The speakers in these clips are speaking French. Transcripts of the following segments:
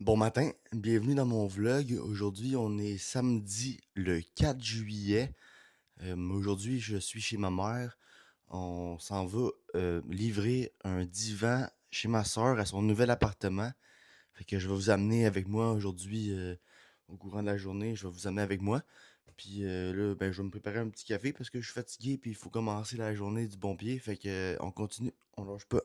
Bon matin, bienvenue dans mon vlog. Aujourd'hui, on est samedi le 4 juillet. Aujourd'hui, je suis chez ma mère. On s'en va livrer un divan chez ma soeur à son nouvel appartement. Fait que je vais vous amener avec moi aujourd'hui au courant de la journée. Je vais vous amener avec moi. Puis là, ben, je vais me préparer un petit café parce que je suis fatigué. Puis il faut commencer la journée du bon pied. Fait que on continue, on lâche pas.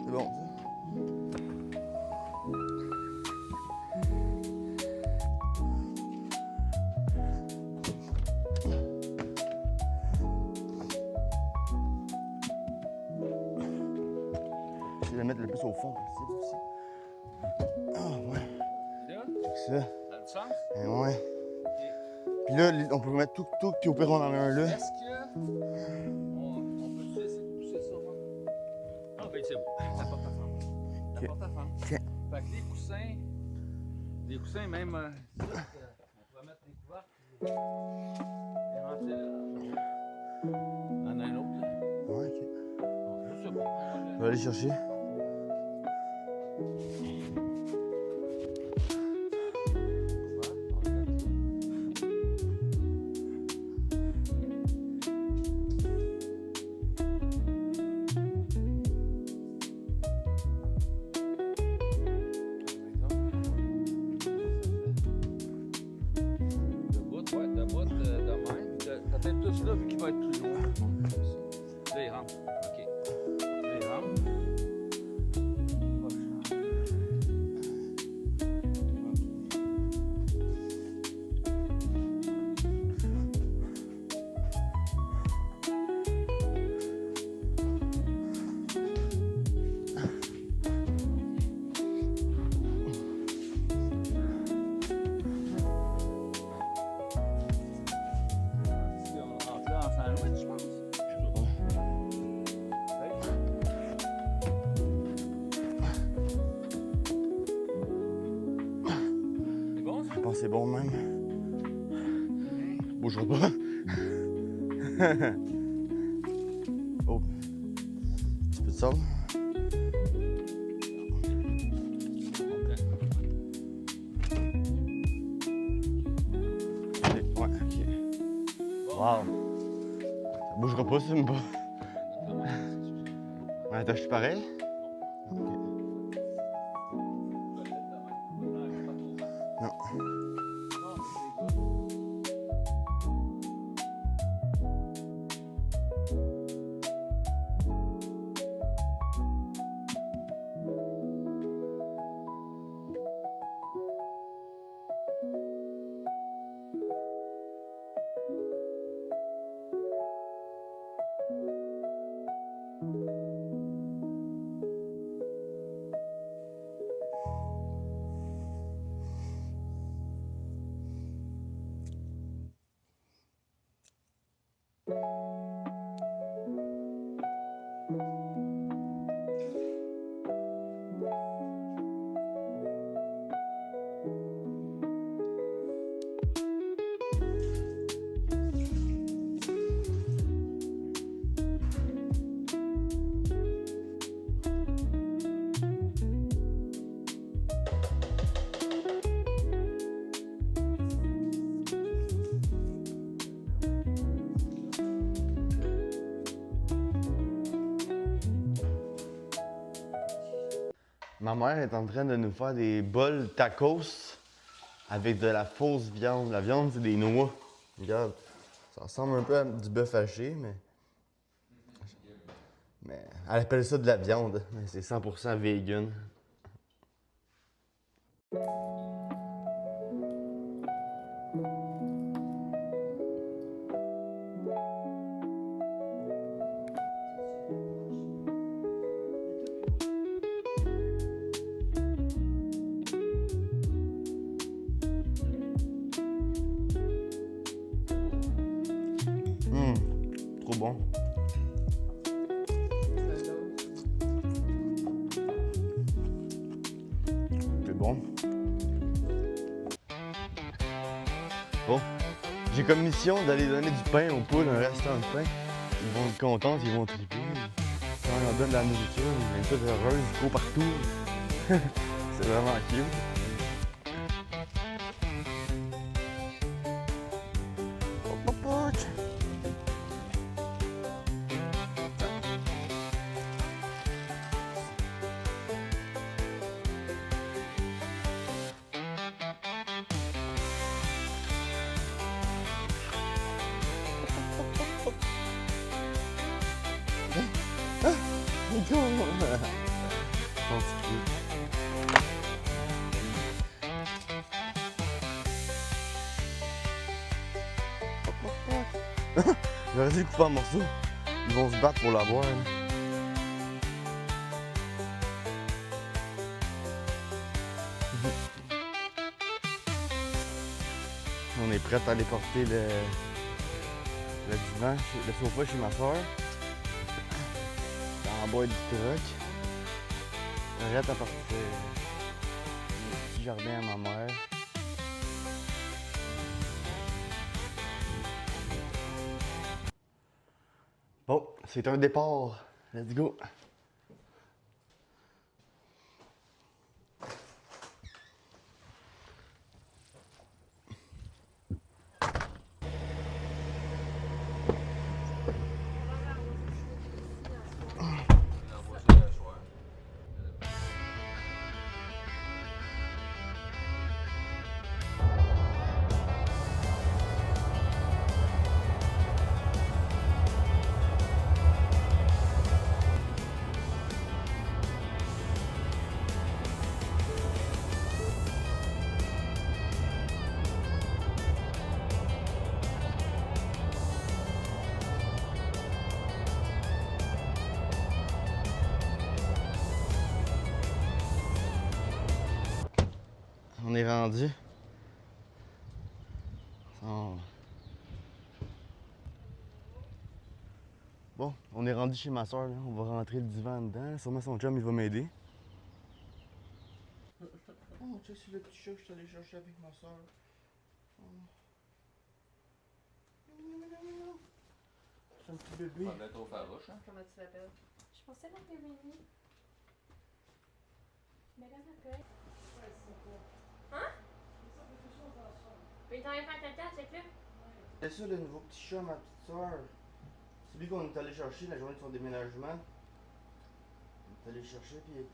C'est bon, ça? J'essaie de le mettre le plus au fond possible aussi. Ah ouais, Là, check ça. ça a du sens? Eh ouais. Ok. Puis là, on peut mettre tout, puis au pire, on en a un là. Est-ce que on peut essayer de pousser ça? Ah, ben c'est bon. La porte à femme. La Ok. porte à femme. Ok. Fait que les coussins même, ici, on pourrait mettre des couverts puis les rentrer là. En un autre, là. Ouais, ok. Bon, je sais pas. On va aller chercher. De bout de même. Peut-être tout là, vu qu'il va être plus loin. Là, il rentre. OK. Là, il rentre. On rentre là en sandwich, je pense. C'est bon, ça? Je pense que c'est bon de même. Bougera pas. Oh. Tu peux te sortir? Ok, ouais, ok. Wow. Ça bougera pas, ça, même pas. Ouais, t'as acheté pareil? Ok. Non. Ma mère est en train de nous faire des bols tacos avec de la fausse viande. La viande, c'est des noix. Regarde, ça ressemble un peu à du bœuf haché, mais elle appelle ça de la viande. Mais c'est 100% vegan. Trop bon. C'est bon. Bon, j'ai comme mission d'aller donner du pain aux poules, un restant de pain. Ils vont être contents, ils vont triper. Quand on leur donne de la nourriture, ils viennent toutes heureuses, ils courent partout. C'est vraiment cute. J'aurais dû le couper en morceaux. Ils vont se battre pour l'avoir. On est prêt à aller porter le divan, le sofa chez ma soeur. Dans la boîte du truck. Arrête à partir du petit jardin à ma mère. Bon, c'est un départ. Let's go. On est rendu. Bon, on est rendu chez ma soeur. On va rentrer le divan dedans. Sûrement son chum, il va m'aider. Oh, tu sais, c'est le petit chat que je suis allé chercher avec ma soeur. C'est un petit bébé. Ça va être trop farouche, hein? Comment tu t'appelles? Je pensais l'appeler Rémi. Mais là, m'appelle. Hein? Mais t'en as fait caca, check-le. C'est ça le nouveau petit chat, ma petite soeur. C'est lui qu'on est allé chercher la journée de son déménagement. On est allé chercher, puis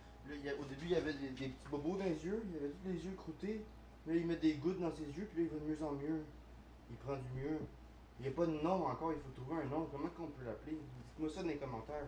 là, au début, il y avait des petits bobos dans les yeux. Il avait tous les yeux croûtés. Là, il met des gouttes dans ses yeux, puis là, il va de mieux en mieux. Il prend du mieux. Il n'y a pas de nom encore, il faut trouver un nom. Comment qu'on peut l'appeler? Dites-moi ça dans les commentaires.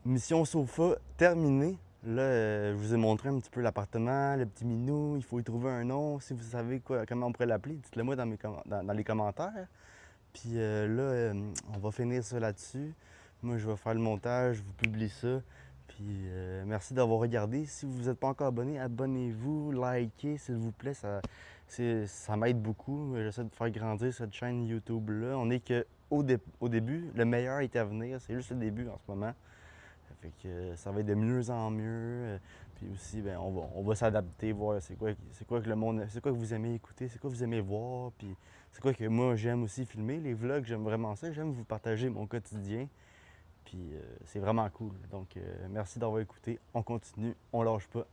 Mission sofa terminée. Là, je vous ai montré un petit peu l'appartement, le petit minou. Il faut y trouver un nom. Si vous savez comment on pourrait l'appeler, dites-le moi dans les commentaires. Puis là, on va finir ça là-dessus. Moi, je vais faire le montage, je vous publie ça. Puis merci d'avoir regardé. Si vous n'êtes pas encore abonné, abonnez-vous, likez, s'il vous plaît. ça m'aide beaucoup. J'essaie de faire grandir cette chaîne YouTube-là. On est que au début, le meilleur est à venir. C'est juste le début en ce moment. Fait que ça va être de mieux en mieux. Puis aussi, ben, on va s'adapter, voir c'est quoi que le monde, c'est quoi que vous aimez écouter, c'est quoi que vous aimez voir. Puis c'est quoi que moi j'aime aussi filmer. Les vlogs, j'aime vraiment ça. J'aime vous partager mon quotidien. Puis c'est vraiment cool. Donc merci d'avoir écouté. On continue, on lâche pas.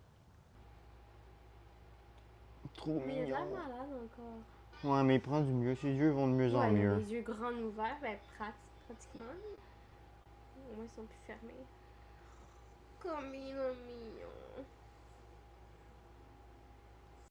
Trop Mais il a l'air mignon. malade encore. Ouais, mais il prend du mieux. Ses yeux vont de mieux en Ouais, il a mieux. les yeux grands ouverts, ben pratiquement. Au moins, ils sont plus fermés. Comme il est mignon.